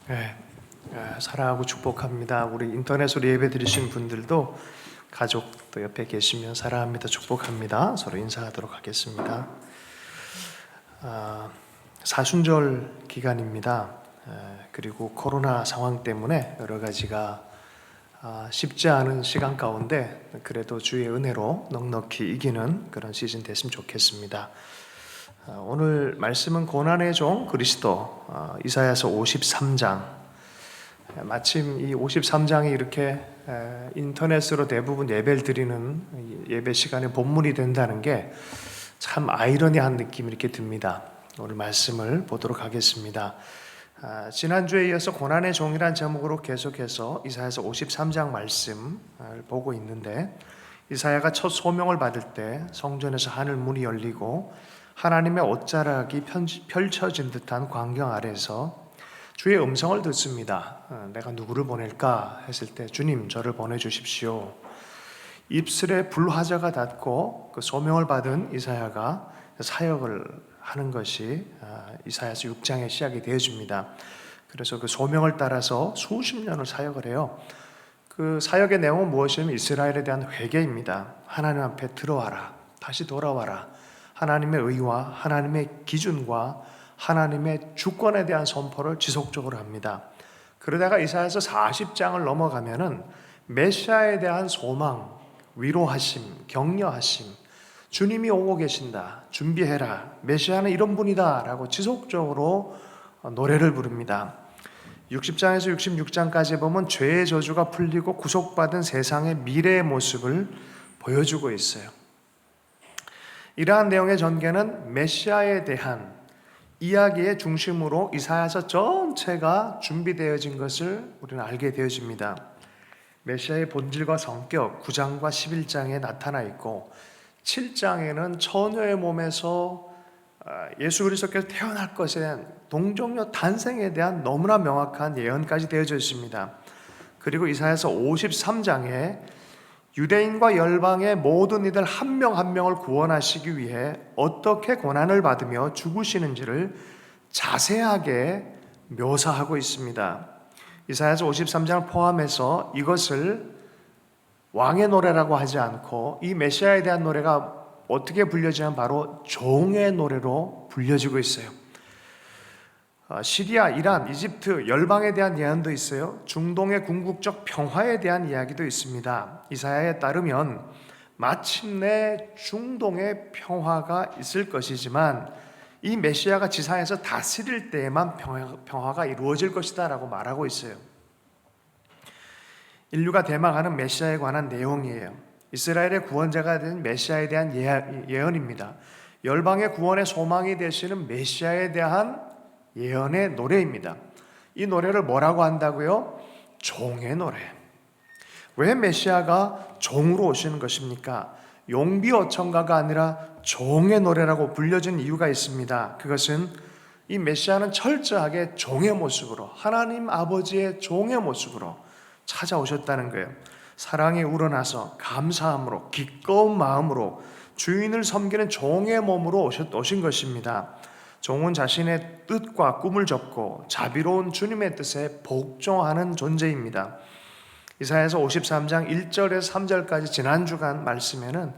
네, 사랑하고 축복합니다. 우리 인터넷으로 예배 드리신 분들도 가족도 옆에 계시면 사랑합니다, 축복합니다. 서로 인사하도록 하겠습니다. 사순절 기간입니다. 그리고 코로나 상황 때문에 여러 가지가 쉽지 않은 시간 가운데 그래도 주의 은혜로 넉넉히 이기는 그런 시즌 됐으면 좋겠습니다. 오늘 말씀은 고난의 종 그리스도 이사야서 53장. 마침 이 53장이 이렇게 인터넷으로 대부분 예배를 드리는 예배 시간에 본문이 된다는 게 참 아이러니한 느낌이 이렇게 듭니다. 오늘 말씀을 보도록 하겠습니다. 지난주에 이어서 고난의 종이란 제목으로 계속해서 이사야서 53장 말씀을 보고 있는데, 이사야가 첫 소명을 받을 때 성전에서 하늘 문이 열리고 하나님의 옷자락이 펼쳐진 듯한 광경 아래서 주의 음성을 듣습니다. 내가 누구를 보낼까 했을 때 주님 저를 보내주십시오. 입술에 불화자가 닿고 그 소명을 받은 이사야가 사역을 하는 것이 이사야서 6장의 시작이 되어집니다. 그래서 그 소명을 따라서 수십 년을 사역을 해요. 그 사역의 내용은 무엇이냐면 이스라엘에 대한 회개입니다. 하나님 앞에 들어와라, 다시 돌아와라. 하나님의 의와 하나님의 기준과 하나님의 주권에 대한 선포를 지속적으로 합니다. 그러다가 이사야서 40장을 넘어가면은 메시아에 대한 소망, 위로하심, 격려하심, 주님이 오고 계신다, 준비해라, 메시아는 이런 분이다 라고 지속적으로 노래를 부릅니다. 60장에서 66장까지 보면 죄의 저주가 풀리고 구속받은 세상의 미래의 모습을 보여주고 있어요. 이러한 내용의 전개는 메시아에 대한 이야기의 중심으로 이사야서 전체가 준비되어진 것을 우리는 알게 되어집니다. 메시아의 본질과 성격 9장과 11장에 나타나 있고, 7장에는 처녀의 몸에서 예수 그리스도께서 태어날 것에 대한 동정녀 탄생에 대한 너무나 명확한 예언까지 되어져 있습니다. 그리고 이사야서 53장에 유대인과 열방의 모든 이들 한 명 한 명을 구원하시기 위해 어떻게 고난을 받으며 죽으시는지를 자세하게 묘사하고 있습니다. 이사야서 53장을 포함해서 이것을 왕의 노래라고 하지 않고 이 메시아에 대한 노래가 어떻게 불려지면 바로 종의 노래로 불려지고 있어요. 시리아, 이란, 이집트, 열방에 대한 예언도 있어요. 중동의 궁극적 평화에 대한 이야기도 있습니다. 이사야에 따르면 마침내 중동의 평화가 있을 것이지만 이 메시아가 지상에서 다스릴 때에만 평화가 이루어질 것이다 라고 말하고 있어요. 인류가 대망하는 메시아에 관한 내용이에요. 이스라엘의 구원자가 된 메시아에 대한 예언입니다. 열방의 구원의 소망이 되시는 메시아에 대한 예언의 노래입니다. 이 노래를 뭐라고 한다고요? 종의 노래. 왜 메시아가 종으로 오시는 것입니까? 용비어천가가 아니라 종의 노래라고 불려진 이유가 있습니다. 그것은 이 메시아는 철저하게 종의 모습으로, 하나님 아버지의 종의 모습으로 찾아오셨다는 거예요. 사랑에 우러나서 감사함으로 기꺼운 마음으로 주인을 섬기는 종의 몸으로 오신 것입니다. 종은 자신의 뜻과 꿈을 접고 자비로운 주님의 뜻에 복종하는 존재입니다. 이사야서 53장 1절에서 3절까지 지난 주간 말씀에는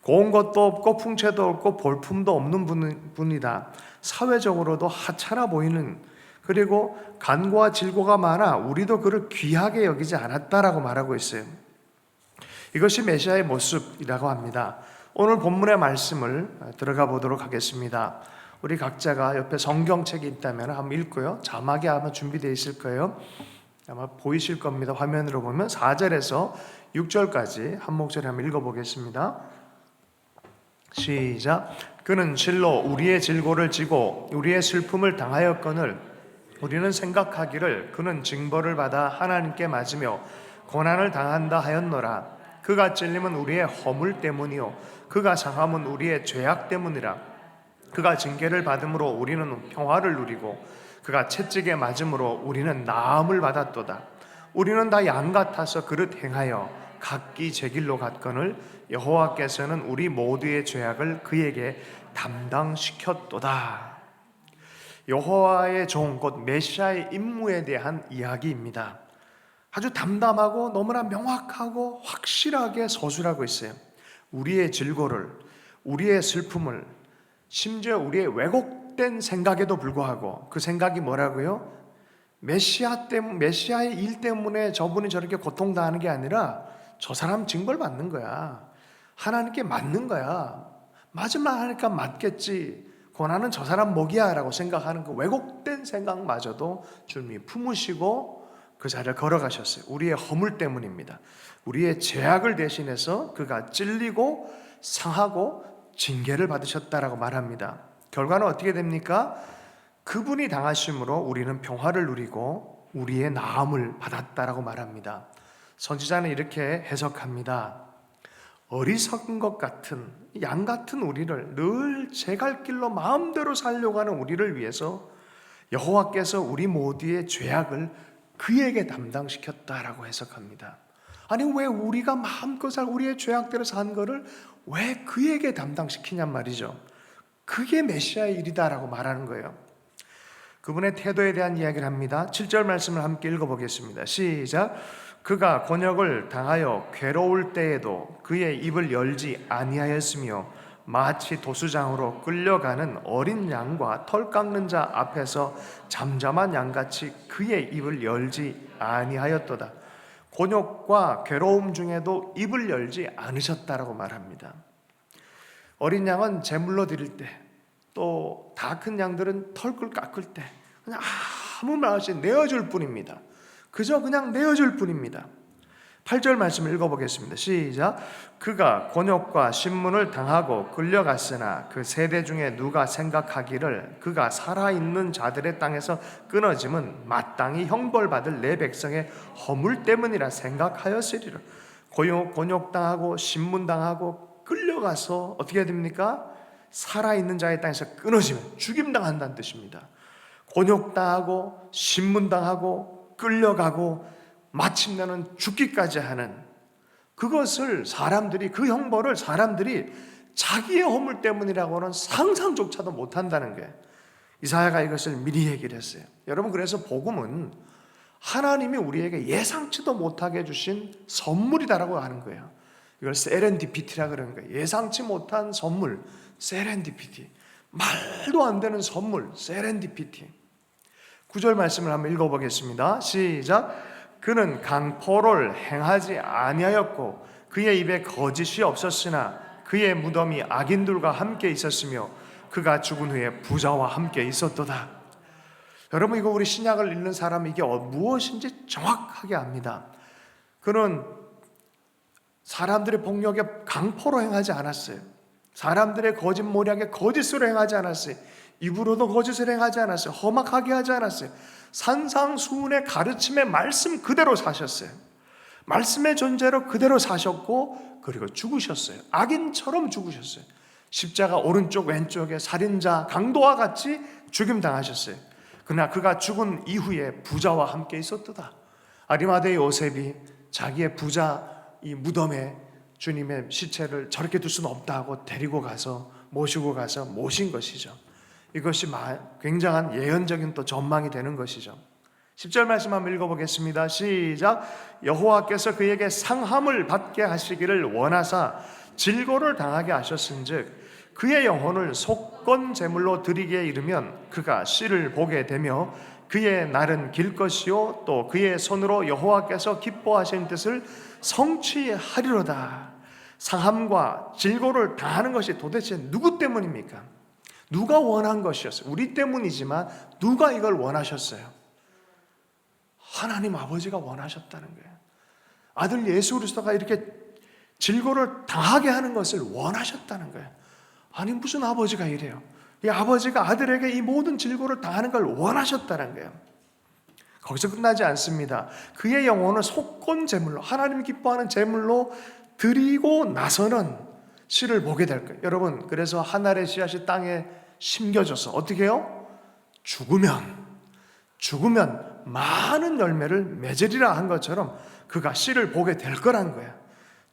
고운 것도 없고 풍채도 없고 볼품도 없는 분이다. 사회적으로도 하찮아 보이는, 그리고 간고와 질고가 많아 우리도 그를 귀하게 여기지 않았다라고 말하고 있어요. 이것이 메시아의 모습이라고 합니다. 오늘 본문의 말씀을 들어가 보도록 하겠습니다. 우리 각자가 옆에 성경책이 있다면 한번 읽고요. 자막이 아마 준비되어 있을 거예요. 아마 보이실 겁니다. 화면으로 보면 4절에서 6절까지 한 목소리 한번 읽어보겠습니다. 시작. 그는 실로 우리의 질고를 지고 우리의 슬픔을 당하였거늘 우리는 생각하기를 그는 징벌을 받아 하나님께 맞으며 고난을 당한다 하였노라. 그가 찔림은 우리의 허물 때문이요 그가 상함은 우리의 죄악 때문이라. 그가 징계를 받음으로 우리는 평화를 누리고 그가 채찍에 맞음으로 우리는 나음을 받았도다. 우리는 다 양 같아서 그릇 행하여 각기 제 길로 갔거늘 여호와께서는 우리 모두의 죄악을 그에게 담당시켰도다. 여호와의 종 곧 메시아의 임무에 대한 이야기입니다. 아주 담담하고 너무나 명확하고 확실하게 서술하고 있어요. 우리의 질고를, 우리의 슬픔을, 심지어 우리의 왜곡된 생각에도 불구하고 그 생각이 뭐라고요? 메시아의 일 때문에 저분이 저렇게 고통당하는 게 아니라 저 사람 징벌 받는 거야. 하나님께 맞는 거야. 맞으면 하니까 맞겠지. 고난은 저 사람 목이야 라고 생각하는 그 왜곡된 생각마저도 주님이 품으시고 그 자리를 걸어가셨어요. 우리의 허물 때문입니다. 우리의 죄악을 대신해서 그가 찔리고 상하고 징계를 받으셨다라고 말합니다. 결과는 어떻게 됩니까? 그분이 당하심으로 우리는 평화를 누리고 우리의 나음을 받았다라고 말합니다. 선지자는 이렇게 해석합니다. 어리석은 것 같은 양 같은 우리를, 늘 제 갈 길로 마음대로 살려고 하는 우리를 위해서 여호와께서 우리 모두의 죄악을 그에게 담당시켰다라고 해석합니다. 아니 왜 우리가 마음껏 우리의 죄악대로 산 거를 왜 그에게 담당시키냔 말이죠. 그게 메시아의 일이다라고 말하는 거예요. 그분의 태도에 대한 이야기를 합니다. 7절 말씀을 함께 읽어보겠습니다. 시작. 그가 곤욕을 당하여 괴로울 때에도 그의 입을 열지 아니하였으며 마치 도수장으로 끌려가는 어린 양과 털 깎는 자 앞에서 잠잠한 양같이 그의 입을 열지 아니하였도다. 곤욕과 괴로움 중에도 입을 열지 않으셨다라고 말합니다. 어린 양은 제물로 드릴 때, 또 다 큰 양들은 털을 깎을 때 그냥 아무 말 없이 내어줄 뿐입니다. 그저 그냥 내어줄 뿐입니다. 8절 말씀 읽어보겠습니다. 시작. 그가 곤욕과 신문을 당하고 끌려갔으나 그 세대 중에 누가 생각하기를 그가 살아있는 자들의 땅에서 끊어짐은 마땅히 형벌받을 내 백성의 허물 때문이라 생각하였으리라. 곤욕당하고 신문당하고 끌려가서 어떻게 됩니까? 살아있는 자의 땅에서 끊어지면 죽임당한다는 뜻입니다. 곤욕당하고 신문당하고 끌려가고 마침내는 죽기까지 하는 그것을 사람들이, 그 형벌을 사람들이 자기의 허물 때문이라고는 상상조차도 못한다는 거예요. 이사야가 이것을 미리 얘기를 했어요. 여러분, 그래서 복음은 하나님이 우리에게 예상치도 못하게 주신 선물이다라고 하는 거예요. 이걸 세렌디피티라 그러는 거예요. 예상치 못한 선물, 세렌디피티. 말도 안 되는 선물, 세렌디피티. 9절 말씀을 한번 읽어보겠습니다. 시작. 그는 강포를 행하지 아니하였고 그의 입에 거짓이 없었으나 그의 무덤이 악인들과 함께 있었으며 그가 죽은 후에 부자와 함께 있었도다. 여러분, 이거 우리 신약을 읽는 사람이 이게 무엇인지 정확하게 압니다. 그는 사람들의 폭력에 강포로 행하지 않았어요. 사람들의 거짓 모략에 거짓으로 행하지 않았어요. 입으로도 거짓을 행하지 않았어요. 험악하게 하지 않았어요. 산상수훈의 가르침의 말씀 그대로 사셨어요. 말씀의 존재로 그대로 사셨고 그리고 죽으셨어요. 악인처럼 죽으셨어요. 십자가 오른쪽 왼쪽에 살인자 강도와 같이 죽임당하셨어요. 그러나 그가 죽은 이후에 부자와 함께 있었도다. 아리마대 요셉이 자기의 부자 이 무덤에 주님의 시체를 저렇게 둘 수는 없다 하고 데리고 가서 모시고 가서 모신 것이죠. 이것이 굉장한 예언적인 또 전망이 되는 것이죠. 10절 말씀 한번 읽어보겠습니다. 시작. 여호와께서 그에게 상함을 받게 하시기를 원하사 질고를 당하게 하셨은즉 그의 영혼을 속건 제물로 드리기에 이르면 그가 씨를 보게 되며 그의 날은 길 것이요 또 그의 손으로 여호와께서 기뻐하신 뜻을 성취하리로다. 상함과 질고를 당하는 것이 도대체 누구 때문입니까? 누가 원한 것이었어요? 우리 때문이지만 누가 이걸 원하셨어요? 하나님 아버지가 원하셨다는 거예요. 아들 예수 그리스도가 이렇게 질고를 당하게 하는 것을 원하셨다는 거예요. 아니 무슨 아버지가 이래요? 이 아버지가 아들에게 이 모든 질고를 당하는 걸 원하셨다는 거예요. 거기서 끝나지 않습니다. 그의 영혼을 속건 제물로, 하나님 기뻐하는 제물로 드리고 나서는 씨를 보게 될 거예요. 여러분, 그래서 하늘의 씨앗이 땅에 심겨져서 어떻게 해요? 죽으면 많은 열매를 맺으리라 한 것처럼 그가 씨를 보게 될 거란 거예요.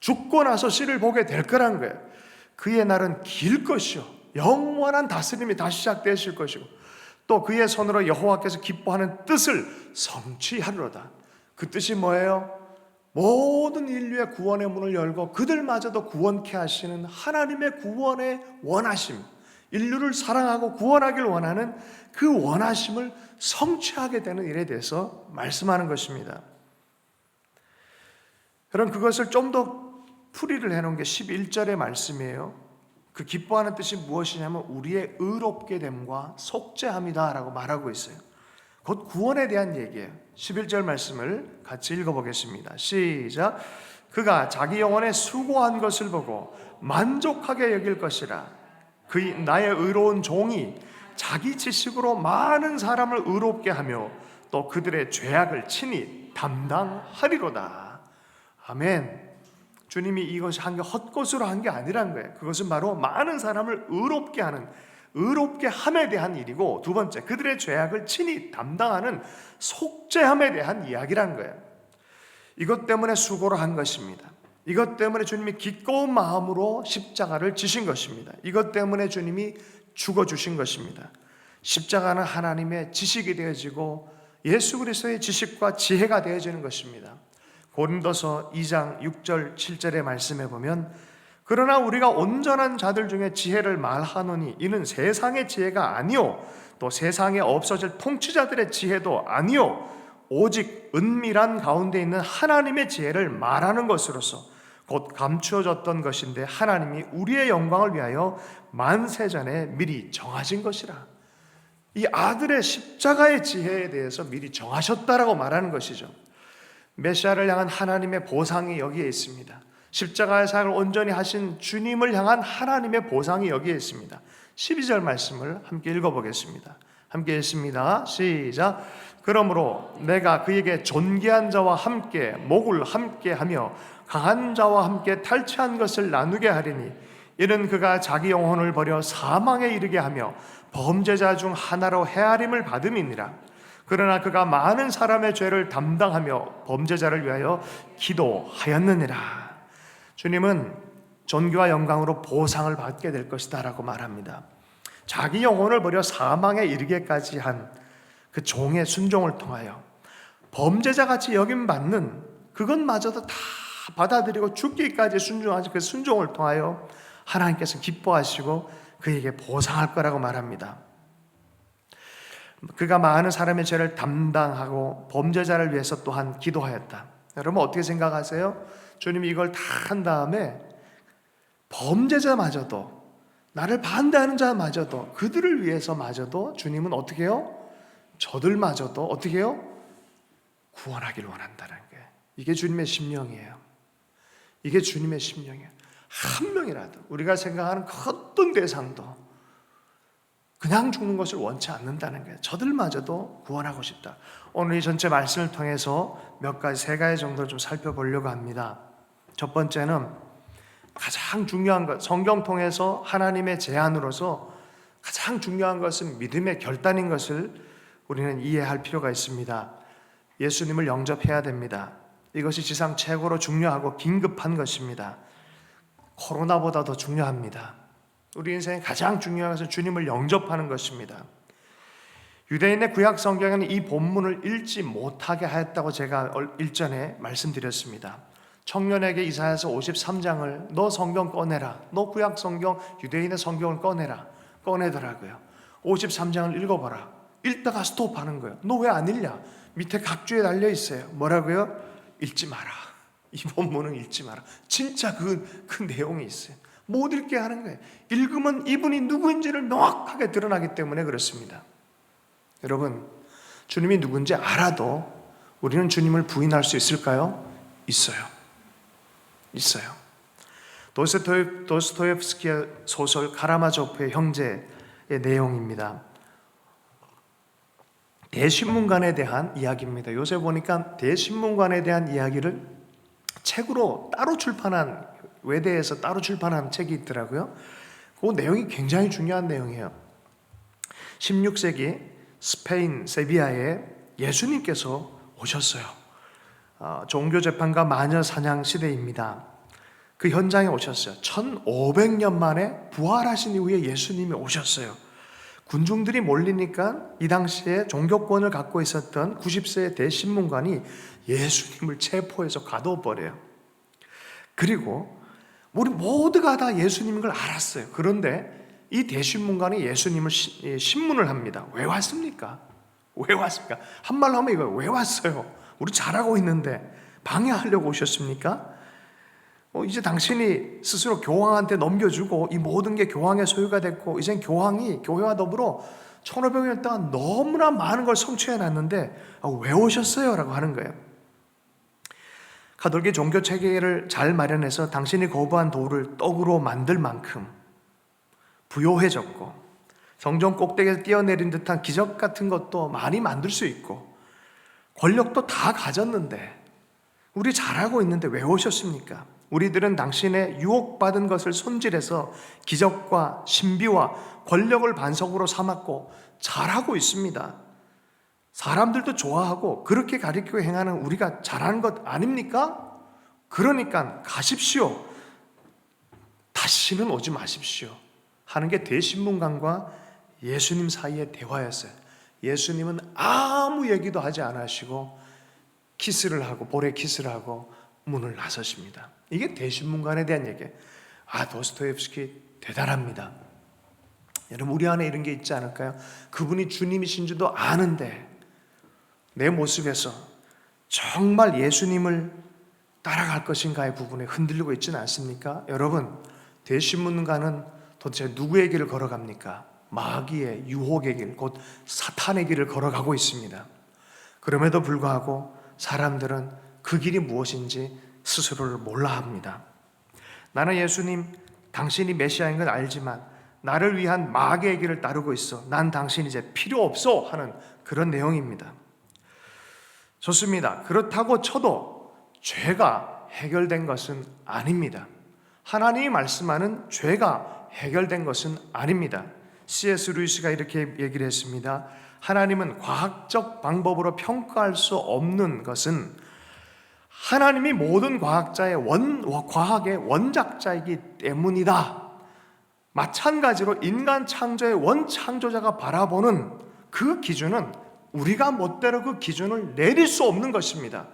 죽고 나서 씨를 보게 될 거란 거예요. 그의 날은 길 것이요 영원한 다스림이 다시 시작되실 것이고 또 그의 손으로 여호와께서 기뻐하는 뜻을 성취하리로다. 그 뜻이 뭐예요? 모든 인류의 구원의 문을 열고 그들마저도 구원케 하시는 하나님의 구원의 원하심, 인류를 사랑하고 구원하길 원하는 그 원하심을 성취하게 되는 일에 대해서 말씀하는 것입니다. 여러분, 그것을 좀 더 풀이를 해놓은 게 11절의 말씀이에요. 그 기뻐하는 뜻이 무엇이냐면 우리의 의롭게 됨과 속죄함이다 라고 말하고 있어요. 곧 구원에 대한 얘기예요. 11절 말씀을 같이 읽어보겠습니다. 시작. 그가 자기 영혼에 수고한 것을 보고 만족하게 여길 것이라. 그 나의 의로운 종이 자기 지식으로 많은 사람을 의롭게 하며 또 그들의 죄악을 친히 담당하리로다. 아멘. 주님이 이것이 한 게 헛것으로 한 게 아니란 거예요. 그것은 바로 많은 사람을 의롭게 하는, 의롭게 함에 대한 일이고, 두 번째, 그들의 죄악을 친히 담당하는 속죄함에 대한 이야기란 거예요. 이것 때문에 수고를 한 것입니다. 이것 때문에 주님이 기꺼운 마음으로 십자가를 지신 것입니다. 이것 때문에 주님이 죽어주신 것입니다. 십자가는 하나님의 지식이 되어지고 예수 그리스도의 지식과 지혜가 되어지는 것입니다. 고린도서 2장 6절 7절의 말씀에 보면 그러나 우리가 온전한 자들 중에 지혜를 말하노니 이는 세상의 지혜가 아니요 또 세상에 없어질 통치자들의 지혜도 아니요 오직 은밀한 가운데 있는 하나님의 지혜를 말하는 것으로서 곧 감추어졌던 것인데 하나님이 우리의 영광을 위하여 만세전에 미리 정하신 것이라. 이 아들의 십자가의 지혜에 대해서 미리 정하셨다라고 말하는 것이죠. 메시아를 향한 하나님의 보상이 여기에 있습니다. 십자가의 사역을 온전히 하신 주님을 향한 하나님의 보상이 여기에 있습니다. 12절 말씀을 함께 읽어보겠습니다. 함께 읽습니다. 시작. 그러므로 내가 그에게 존귀한 자와 함께 목을 함께 하며 강한 자와 함께 탈취한 것을 나누게 하리니 이는 그가 자기 영혼을 버려 사망에 이르게 하며 범죄자 중 하나로 헤아림을 받음이니라. 그러나 그가 많은 사람의 죄를 담당하며 범죄자를 위하여 기도하였느니라. 주님은 존귀와 영광으로 보상을 받게 될 것이다 라고 말합니다. 자기 영혼을 버려 사망에 이르게까지 한 그 종의 순종을 통하여 범죄자같이 여김받는 그것마저도 다 받아들이고 죽기까지 순종하신 그 순종을 통하여 하나님께서 기뻐하시고 그에게 보상할 거라고 말합니다. 그가 많은 사람의 죄를 담당하고 범죄자를 위해서 또한 기도하였다. 여러분 어떻게 생각하세요? 주님이 이걸 다 한 다음에 범죄자마저도, 나를 반대하는 자마저도, 그들을 위해서마저도 주님은 어떻게 해요? 저들마저도 어떻게 해요? 구원하길 원한다는 거예요. 이게 주님의 심령이에요. 이게 주님의 심령이에요. 한 명이라도 우리가 생각하는 그 어떤 대상도 그냥 죽는 것을 원치 않는다는 거예요. 저들마저도 구원하고 싶다. 오늘 이 전체 말씀을 통해서 몇 가지, 세 가지 정도를 좀 살펴보려고 합니다. 첫 번째는 가장 중요한 것, 성경 통해서 하나님의 제안으로서 가장 중요한 것은 믿음의 결단인 것을 우리는 이해할 필요가 있습니다. 예수님을 영접해야 됩니다. 이것이 지상 최고로 중요하고 긴급한 것입니다. 코로나보다 더 중요합니다. 우리 인생에 가장 중요한 것은 주님을 영접하는 것입니다. 유대인의 구약 성경에는 이 본문을 읽지 못하게 하였다고 제가 일전에 말씀드렸습니다. 청년에게 이사야서 53장을 너 성경 꺼내라, 너 구약 성경, 유대인의 성경을 꺼내라, 꺼내더라고요. 53장을 읽어봐라. 읽다가 스톱하는 거예요. 너 왜 안 읽냐? 밑에 각주에 달려 있어요. 뭐라고요? 읽지 마라. 이 본문은 읽지 마라. 진짜 그 내용이 있어요. 못 읽게 하는 거예요. 읽으면 이분이 누구인지를 명확하게 드러나기 때문에 그렇습니다. 여러분, 주님이 누군지 알아도 우리는 주님을 부인할 수 있을까요? 있어요. 있어요. 도스토옙스키의 소설 카라마조프의 형제의 내용입니다. 대신문관에 대한 이야기입니다. 요새 보니까 대신문관에 대한 이야기를 책으로 따로 출판한, 외대에서 따로 출판한 책이 있더라고요. 그 내용이 굉장히 중요한 내용이에요. 16세기 스페인 세비야에 예수님께서 오셨어요. 종교재판과 마녀사냥 시대입니다. 그 현장에 오셨어요. 1500년 만에 부활하신 이후에 예수님이 오셨어요. 군중들이 몰리니까 이 당시에 종교권을 갖고 있었던 90세의 대신문관이 예수님을 체포해서 가둬버려요. 그리고 우리 모두가 다 예수님인 걸 알았어요. 그런데 이 대신문관이 예수님을 신문을 합니다. 왜 왔습니까? 왜 왔습니까? 한말로 하면 이거 왜 왔어요? 우리 잘하고 있는데 방해하려고 오셨습니까? 이제 당신이 스스로 교황한테 넘겨주고 이 모든 게 교황의 소유가 됐고 이젠 교황이 교회와 더불어 1500년 동안 너무나 많은 걸 성취해놨는데 왜 오셨어요? 라고 하는 거예요. 가톨릭 종교 체계를 잘 마련해서 당신이 거부한 도를 떡으로 만들 만큼 부요해졌고 성전 꼭대기에서 뛰어내린 듯한 기적 같은 것도 많이 만들 수 있고 권력도 다 가졌는데 우리 잘하고 있는데 왜 오셨습니까? 우리들은 당신의 유혹받은 것을 손질해서 기적과 신비와 권력을 반석으로 삼았고 잘하고 있습니다. 사람들도 좋아하고 그렇게 가리키고 행하는 우리가 잘하는 것 아닙니까? 그러니까 가십시오. 다시는 오지 마십시오. 하는 게 대신문관과 예수님 사이의 대화였어요. 예수님은 아무 얘기도 하지 않으시고 키스를 하고 볼에 키스를 하고 문을 나서십니다. 이게 대신문관에 대한 얘기예요. 도스토옙스키 대단합니다. 여러분 우리 안에 이런 게 있지 않을까요? 그분이 주님이신 줄도 아는데 내 모습에서 정말 예수님을 따라갈 것인가의 부분에 흔들리고 있지는 않습니까? 여러분 대신문관은 도대체 누구의 길을 걸어갑니까? 마귀의 유혹의 길, 곧 사탄의 길을 걸어가고 있습니다. 그럼에도 불구하고 사람들은 그 길이 무엇인지 스스로를 몰라 합니다. 나는 예수님, 당신이 메시아인 건 알지만 나를 위한 마귀의 길을 따르고 있어. 난 당신 이제 필요 없어 하는 그런 내용입니다. 좋습니다. 그렇다고 쳐도 죄가 해결된 것은 아닙니다. 하나님이 말씀하는 죄가 해결된 것은 아닙니다. C.S. 루이스가 이렇게 얘기를 했습니다. 하나님은 과학적 방법으로 평가할 수 없는 것은 하나님이 모든 과학의 원작자이기 때문이다. 마찬가지로 인간 창조의 원창조자가 바라보는 그 기준은 우리가 멋대로 그 기준을 내릴 수 없는 것입니다.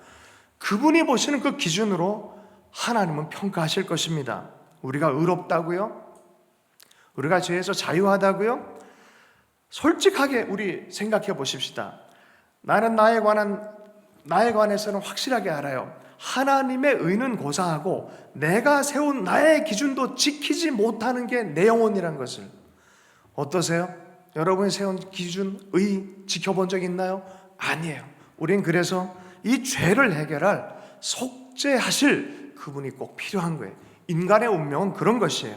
그분이 보시는 그 기준으로 하나님은 평가하실 것입니다. 우리가 의롭다고요? 우리가 죄에서 자유하다고요? 솔직하게 우리 생각해 보십시다. 나는 나에 관해서는 확실하게 알아요. 하나님의 의는 고사하고 내가 세운 나의 기준도 지키지 못하는 게 내 영혼이란 것을. 어떠세요? 여러분이 세운 기준, 의 지켜본 적 있나요? 아니에요. 우린 그래서 이 죄를 해결할 속죄하실 그분이 꼭 필요한 거예요. 인간의 운명은 그런 것이에요.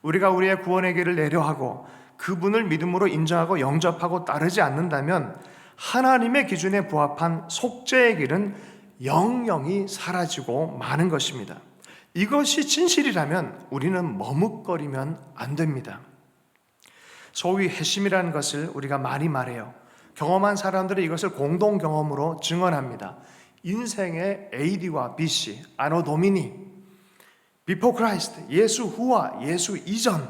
우리가 우리의 구원의 길을 내려하고 그분을 믿음으로 인정하고 영접하고 따르지 않는다면 하나님의 기준에 부합한 속죄의 길은 영영이 사라지고 마는 것입니다. 이것이 진실이라면 우리는 머뭇거리면 안 됩니다. 소위 회심이라는 것을 우리가 많이 말해요. 경험한 사람들은 이것을 공동 경험으로 증언합니다. 인생의 AD와 BC, 아노 도미니, 비포 크라이스트, 예수 후와 예수 이전,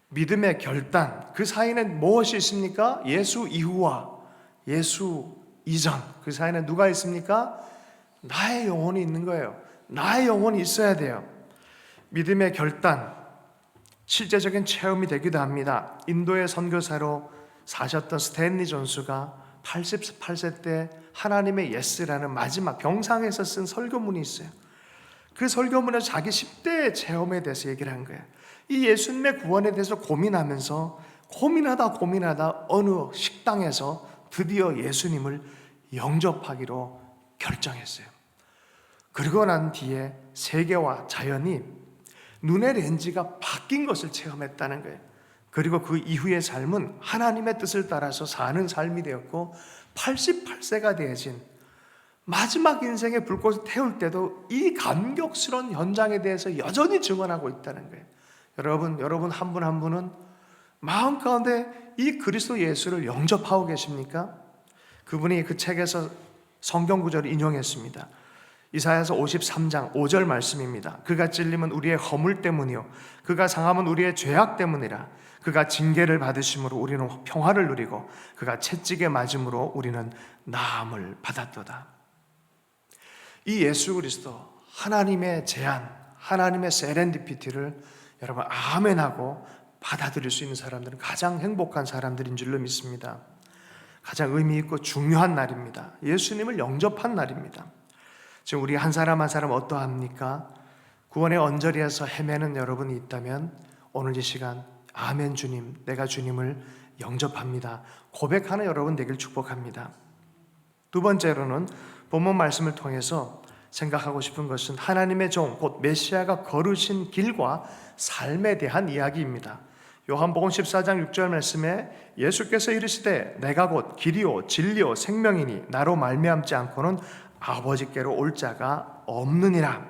믿음의 결단, 그 사이에는 무엇이 있습니까? 예수 이후와 예수 이전, 그 사이에는 누가 있습니까? 나의 영혼이 있는 거예요. 나의 영혼이 있어야 돼요. 믿음의 결단, 실제적인 체험이 되기도 합니다. 인도의 선교사로 사셨던 스탠리 존스가 88세 때 하나님의 예스라는 마지막 병상에서 쓴 설교문이 있어요. 그 설교문에서 자기 10대의 체험에 대해서 얘기를 한 거예요. 이 예수님의 구원에 대해서 고민하다 어느 식당에서 드디어 예수님을 영접하기로 결정했어요. 그러고 난 뒤에 세계와 자연이 눈의 렌즈가 바뀐 것을 체험했다는 거예요. 그리고 그 이후의 삶은 하나님의 뜻을 따라서 사는 삶이 되었고 88세가 되어진 마지막 인생의 불꽃을 태울 때도 이 감격스러운 현장에 대해서 여전히 증언하고 있다는 거예요. 여러분 한 분 한 분은 마음 가운데 이 그리스도 예수를 영접하고 계십니까? 그분이 그 책에서 성경 구절을 인용했습니다. 이사야서 53장 5절 말씀입니다. 그가 찔림은 우리의 허물 때문이요 그가 상함은 우리의 죄악 때문이라. 그가 징계를 받으심으로 우리는 평화를 누리고 그가 채찍에 맞음으로 우리는 나음을 받았도다. 이 예수 그리스도, 하나님의 제안, 하나님의 세렌디피티를 여러분 아멘하고 받아들일 수 있는 사람들은 가장 행복한 사람들인 줄로 믿습니다. 가장 의미 있고 중요한 날입니다. 예수님을 영접한 날입니다. 지금 우리 한 사람 한 사람 어떠합니까? 구원의 언저리에서 헤매는 여러분이 있다면 오늘 이 시간 아멘 주님, 내가 주님을 영접합니다. 고백하는 여러분 되길 축복합니다. 두 번째로는 본문 말씀을 통해서 생각하고 싶은 것은 하나님의 종, 곧 메시아가 걸으신 길과 삶에 대한 이야기입니다. 요한복음 14장 6절 말씀에 예수께서 이르시되 내가 곧 길이요 진리요 생명이니 나로 말미암지 않고는 아버지께로 올 자가 없느니라.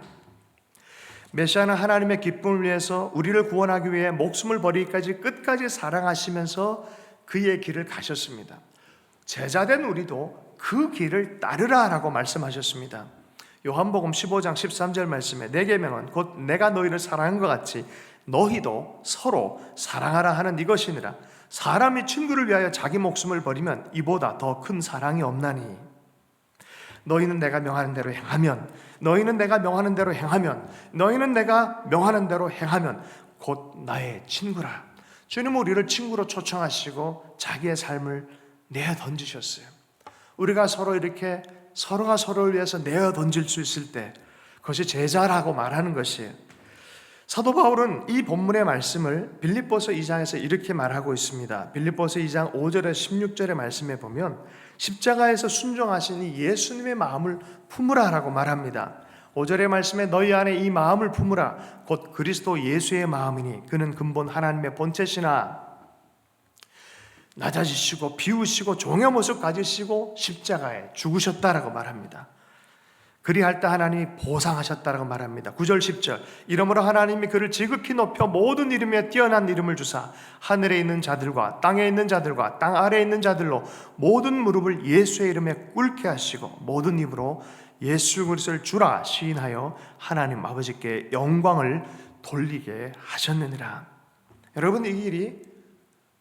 메시아는 하나님의 기쁨을 위해서 우리를 구원하기 위해 목숨을 버리기까지 끝까지 사랑하시면서 그의 길을 가셨습니다. 제자된 우리도 그 길을 따르라 라고 말씀하셨습니다. 요한복음 15장 13절 말씀에 내 계명은 곧 내가 너희를 사랑한 것 같이 너희도 서로 사랑하라 하는 이것이니라. 사람이 친구를 위하여 자기 목숨을 버리면 이보다 더 큰 사랑이 없나니 너희는 내가 명하는 대로 행하면 너희는 내가 명하는 대로 행하면 너희는 내가 명하는 대로 행하면 곧 나의 친구라. 주님은 우리를 친구로 초청하시고 자기의 삶을 내어 던지셨어요. 우리가 서로 이렇게 서로가 서로를 위해서 내어 던질 수 있을 때 그것이 제자라고 말하는 것이에요. 사도 바울은 이 본문의 말씀을 빌립보서 2장에서 이렇게 말하고 있습니다. 빌립보서 2장 5절에서 16절의 말씀에 보면 십자가에서 순종하신 이 예수님의 마음을 품으라라고 말합니다. 5절의 말씀에 너희 안에 이 마음을 품으라 곧 그리스도 예수의 마음이니 그는 근본 하나님의 본체시나 낮아지시고 비우시고 종의 모습 가지시고 십자가에 죽으셨다라고 말합니다. 그리할 때 하나님이 보상하셨다라고 말합니다. 9절 10절 이러므로 하나님이 그를 지극히 높여 모든 이름에 뛰어난 이름을 주사 하늘에 있는 자들과 땅에 있는 자들과 땅 아래에 있는 자들로 모든 무릎을 예수의 이름에 꿇게 하시고 모든 입으로 예수 그리스도를 주라 시인하여 하나님 아버지께 영광을 돌리게 하셨느니라. 여러분, 이 길이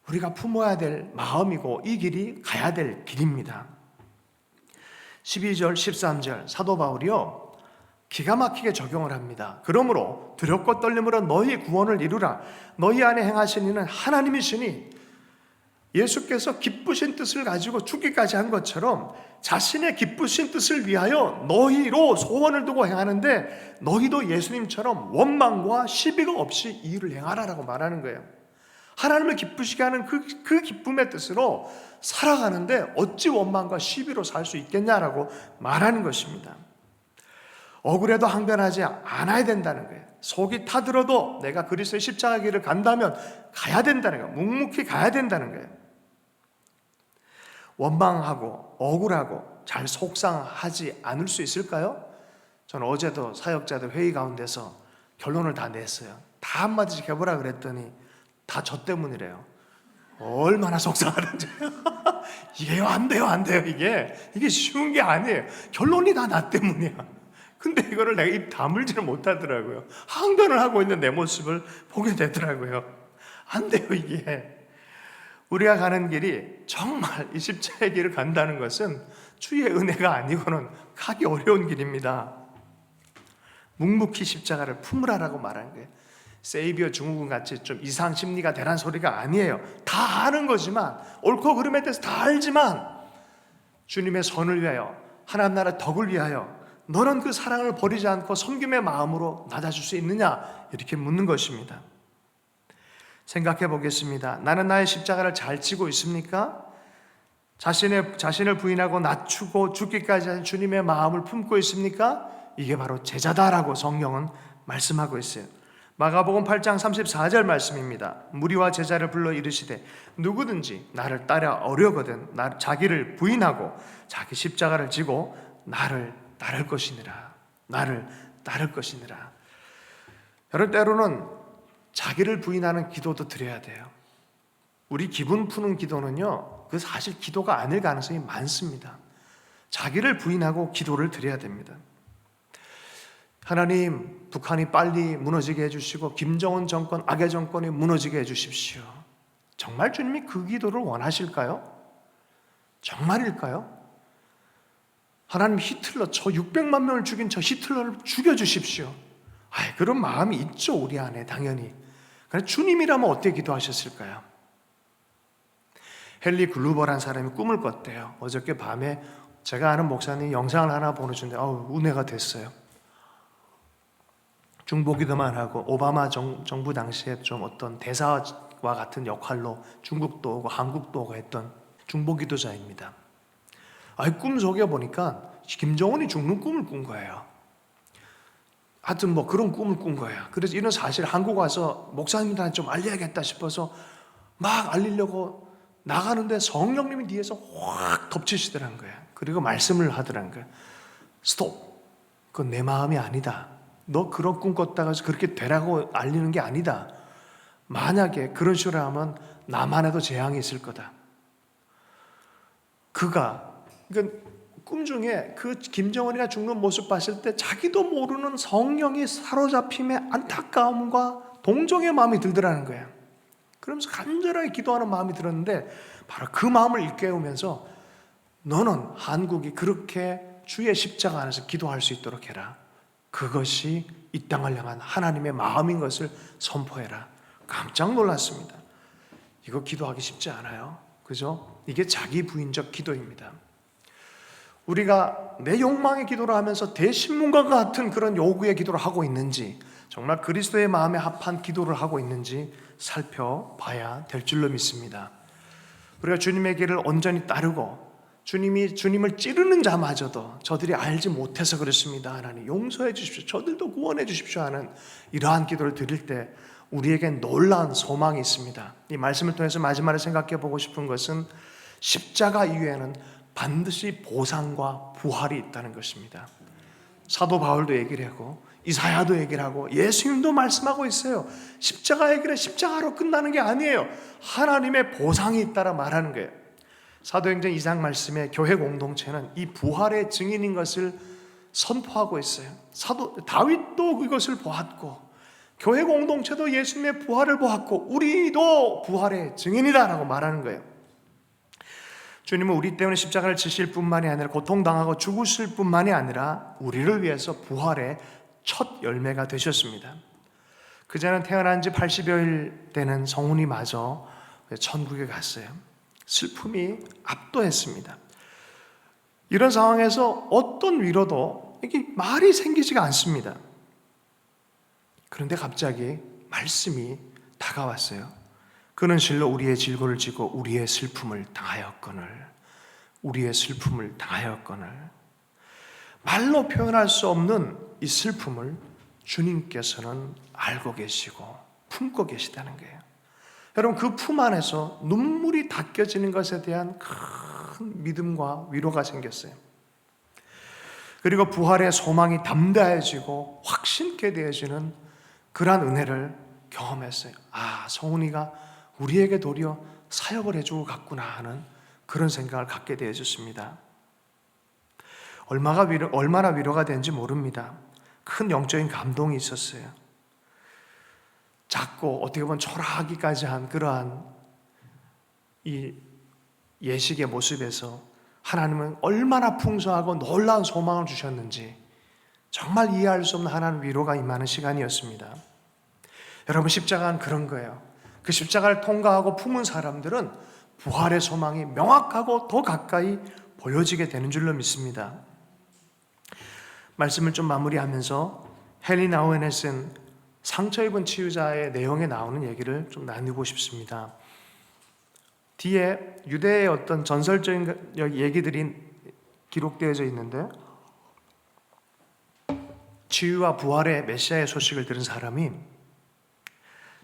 우리가 품어야 될 마음이고 이 길이 가야 될 길입니다. 12절 13절 사도 바울이요 기가 막히게 적용을 합니다. 그러므로 두렵고 떨림으로 너희 구원을 이루라. 너희 안에 행하신 이는 하나님이시니 예수께서 기쁘신 뜻을 가지고 죽기까지 한 것처럼 자신의 기쁘신 뜻을 위하여 너희로 소원을 두고 행하는데 너희도 예수님처럼 원망과 시비가 없이 이 일을 행하라라고 말하는 거예요. 하나님을 기쁘시게 하는 그 기쁨의 뜻으로 살아가는데 어찌 원망과 시비로 살 수 있겠냐라고 말하는 것입니다. 억울해도 항변하지 않아야 된다는 거예요. 속이 타들어도 내가 그리스도의 십자가 길을 간다면 가야 된다는 거예요. 묵묵히 가야 된다는 거예요. 원망하고 억울하고 잘 속상하지 않을 수 있을까요? 저는 어제도 사역자들 회의 가운데서 결론을 다 냈어요. 다 한마디씩 해보라 그랬더니 다 저 때문이래요. 얼마나 속상하든지. 이게 안 돼요, 이게 쉬운 게 아니에요. 결론이 다 나 때문이야. 근데 이거를 내가 입 다물지를 못하더라고요. 항변을 하고 있는 내 모습을 보게 되더라고요. 안 돼요, 이게. 우리가 가는 길이 정말 이 십자가의 길을 간다는 것은 주의 은혜가 아니고는 가기 어려운 길입니다. 묵묵히 십자가를 품으라라고 말하는 거예요. 세이비어 증후군 같이 좀 이상 심리가 되란 소리가 아니에요. 다 아는 거지만, 옳고 그름에 대해서 다 알지만 주님의 선을 위하여, 하나님 나라 덕을 위하여 너는 그 사랑을 버리지 않고 섬김의 마음으로 낮아줄 수 있느냐, 이렇게 묻는 것입니다. 생각해 보겠습니다. 나는 나의 십자가를 잘 지고 있습니까? 자신을 부인하고 낮추고 죽기까지 한 주님의 마음을 품고 있습니까? 이게 바로 제자다라고 성경은 말씀하고 있어요. 마가복음 8장 34절 말씀입니다. 무리와 제자를 불러 이르시되 누구든지 나를 따라 어려거든 자기를 부인하고 자기 십자가를 지고 나를 따를 것이니라. 나를 따를 것이니라. 여러분, 때로는 자기를 부인하는 기도도 드려야 돼요. 우리 기분 푸는 기도는요, 그 사실 기도가 아닐 가능성이 많습니다. 자기를 부인하고 기도를 드려야 됩니다. 하나님, 북한이 빨리 무너지게 해주시고 김정은 정권, 악의 정권이 무너지게 해주십시오. 정말 주님이 그 기도를 원하실까요? 정말일까요? 하나님 히틀러, 저 600만 명을 죽인 저 히틀러를 죽여주십시오. 그런 마음이 있죠, 우리 안에 당연히. 그런데 주님이라면 어떻게 기도하셨을까요? 헨리 글루버라는 사람이 꿈을 꿨대요. 어저께 밤에 제가 아는 목사님이 영상을 하나 보내주는데 은혜가 됐어요. 중보기도만 하고 오바마 정부 당시에 좀 어떤 대사와 같은 역할로 중국도 오고 한국도 오고 했던 중보기도자입니다. 꿈속에 보니까 김정은이 죽는 꿈을 꾼 거예요. 하여튼 그런 꿈을 꾼 거예요. 그래서 이런 사실 한국 와서 목사님들한테 좀 알려야겠다 싶어서 막 알리려고 나가는데 성령님이 뒤에서 확 덮치시더라는 거예요. 그리고 말씀을 하더라는 거예요. 스톱. 그건 내 마음이 아니다. 너 그런 꿈 꿨다가 그렇게 되라고 알리는 게 아니다. 만약에 그런 식으로 하면 나만 해도 재앙이 있을 거다. 그러니까 꿈 중에 그 김정은이가 죽는 모습 봤을 때 자기도 모르는 성령이 사로잡힘의 안타까움과 동정의 마음이 들더라는 거예요. 그러면서 간절하게 기도하는 마음이 들었는데 바로 그 마음을 일깨우면서 너는 한국이 그렇게 주의 십자가 안에서 기도할 수 있도록 해라. 그것이 이 땅을 향한 하나님의 마음인 것을 선포해라. 깜짝 놀랐습니다. 이거 기도하기 쉽지 않아요. 그죠? 이게 자기 부인적 기도입니다. 우리가 내 욕망의 기도를 하면서 대신문과 같은 그런 요구의 기도를 하고 있는지, 정말 그리스도의 마음에 합한 기도를 하고 있는지 살펴봐야 될 줄로 믿습니다. 우리가 주님의 길을 온전히 따르고 주님을 찌르는 자마저도 저들이 알지 못해서 그렇습니다. 하나님 용서해 주십시오. 저들도 구원해 주십시오 하는 이러한 기도를 드릴 때 우리에겐 놀라운 소망이 있습니다. 이 말씀을 통해서 마지막에 생각해 보고 싶은 것은 십자가 이후에는 반드시 보상과 부활이 있다는 것입니다. 사도 바울도 얘기를 하고 이사야도 얘기를 하고 예수님도 말씀하고 있어요. 십자가의 길은 십자가로 끝나는 게 아니에요. 하나님의 보상이 있다라 말하는 거예요. 사도행전 2장 말씀에 교회 공동체는 이 부활의 증인인 것을 선포하고 있어요. 사도 다윗도 이것을 보았고 교회 공동체도 예수님의 부활을 보았고 우리도 부활의 증인이다라고 말하는 거예요. 주님은 우리 때문에 십자가를 지실 뿐만이 아니라 고통당하고 죽으실 뿐만이 아니라 우리를 위해서 부활의 첫 열매가 되셨습니다. 그자는 태어난 지 80여일 되는 성훈이마저 천국에 갔어요. 슬픔이 압도했습니다. 이런 상황에서 어떤 위로도 이게 말이 생기지가 않습니다. 그런데 갑자기 말씀이 다가왔어요. 그는 실로 우리의 질고를 지고 우리의 슬픔을 당하였거늘. 우리의 슬픔을 당하였거늘. 말로 표현할 수 없는 이 슬픔을 주님께서는 알고 계시고 품고 계시다는 거예요. 여러분 그 품 안에서 눈물이 닦여지는 것에 대한 큰 믿음과 위로가 생겼어요. 그리고 부활의 소망이 담대해지고 확신케 되어지는 그러한 은혜를 경험했어요. 성훈이가 우리에게 도리어 사역을 해주고 갔구나 하는 그런 생각을 갖게 되어졌습니다. 얼마나 위로가 되는지 모릅니다. 큰 영적인 감동이 있었어요. 작고 어떻게 보면 초라하기까지 한 그러한 이 예식의 모습에서 하나님은 얼마나 풍성하고 놀라운 소망을 주셨는지 정말 이해할 수 없는 하나님의 위로가 임하는 시간이었습니다. 여러분 십자가는 그런 거예요. 그 십자가를 통과하고 품은 사람들은 부활의 소망이 명확하고 더 가까이 보여지게 되는 줄로 믿습니다. 말씀을 좀 마무리하면서 헨리 나우엔에 쓴 상처 입은 치유자의 내용에 나오는 얘기를 좀 나누고 싶습니다. 뒤에 유대의 어떤 전설적인 얘기들이 기록되어져 있는데 치유와 부활의 메시아의 소식을 들은 사람이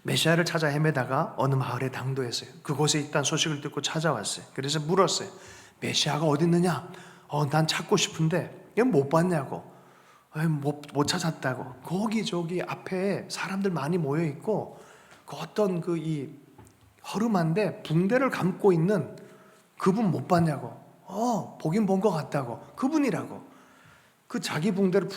메시아를 찾아 헤매다가 어느 마을에 당도했어요. 그곳에 있다는 소식을 듣고 찾아왔어요. 그래서 물었어요. 메시아가 어디 있느냐? 난 찾고 싶은데 얘 못 봤냐고. 못 찾았다고. 거기 저기 앞에 사람들 많이 모여 있고 그 어떤 이 허름한데 붕대를 감고 있는 그분 못 봤냐고. 보긴 본 것 같다고. 그분이라고. 그 자기 붕대를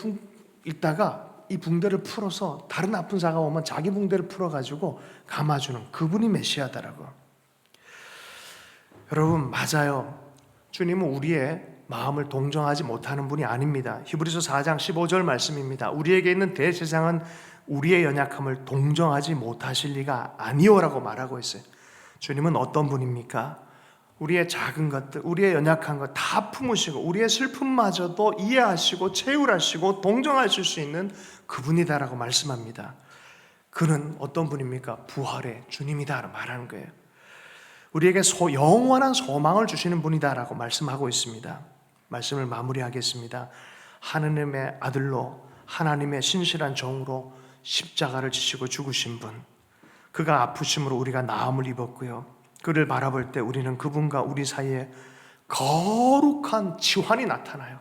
읽다가 이 붕대를 풀어서 다른 아픈 자가 오면 자기 붕대를 풀어가지고 감아주는 그분이 메시아다라고. 여러분, 맞아요. 주님은 우리의 마음을 동정하지 못하는 분이 아닙니다. 히브리서 4장 15절 말씀입니다. 우리에게 있는 대제사장은 우리의 연약함을 동정하지 못하실 리가 아니오라고 말하고 있어요. 주님은 어떤 분입니까? 우리의 작은 것들, 우리의 연약한 것 다 품으시고 우리의 슬픔마저도 이해하시고 채울하시고 동정하실 수 있는 그분이다라고 말씀합니다. 그는 어떤 분입니까? 부활의 주님이다 말하는 거예요. 우리에게 영원한 소망을 주시는 분이다라고 말씀하고 있습니다. 말씀을 마무리하겠습니다. 하느님의 아들로 하나님의 신실한 종으로 십자가를 지시고 죽으신 분, 그가 아프심으로 우리가 나음을 입었고요. 그를 바라볼 때 우리는 그분과 우리 사이에 거룩한 치환이 나타나요.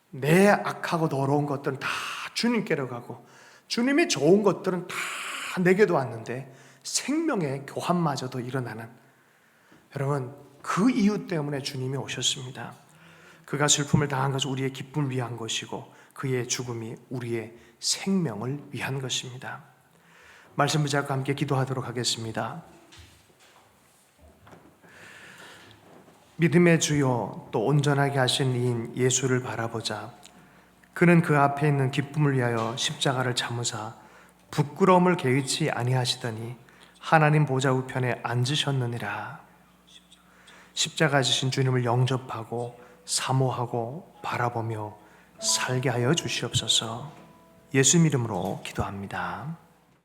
내 악하고 더러운 것들은 다 주님께로 가고 주님이 좋은 것들은 다 내게도 왔는데 생명의 교환마저도 일어나는, 여러분, 그 이유 때문에 주님이 오셨습니다. 그가 슬픔을 당한 것은 우리의 기쁨을 위한 것이고 그의 죽음이 우리의 생명을 위한 것입니다. 말씀 붙잡고 함께 기도하도록 하겠습니다. 믿음의 주요 또 온전하게 하신 이인 예수를 바라보자. 그는 그 앞에 있는 기쁨을 위하여 십자가를 참으사 부끄러움을 개의치 아니하시더니 하나님 보좌 우편에 앉으셨느니라. 십자가 지신 주님을 영접하고 사모하고 바라보며 살게 하여 주시옵소서. 예수 이름으로 기도합니다.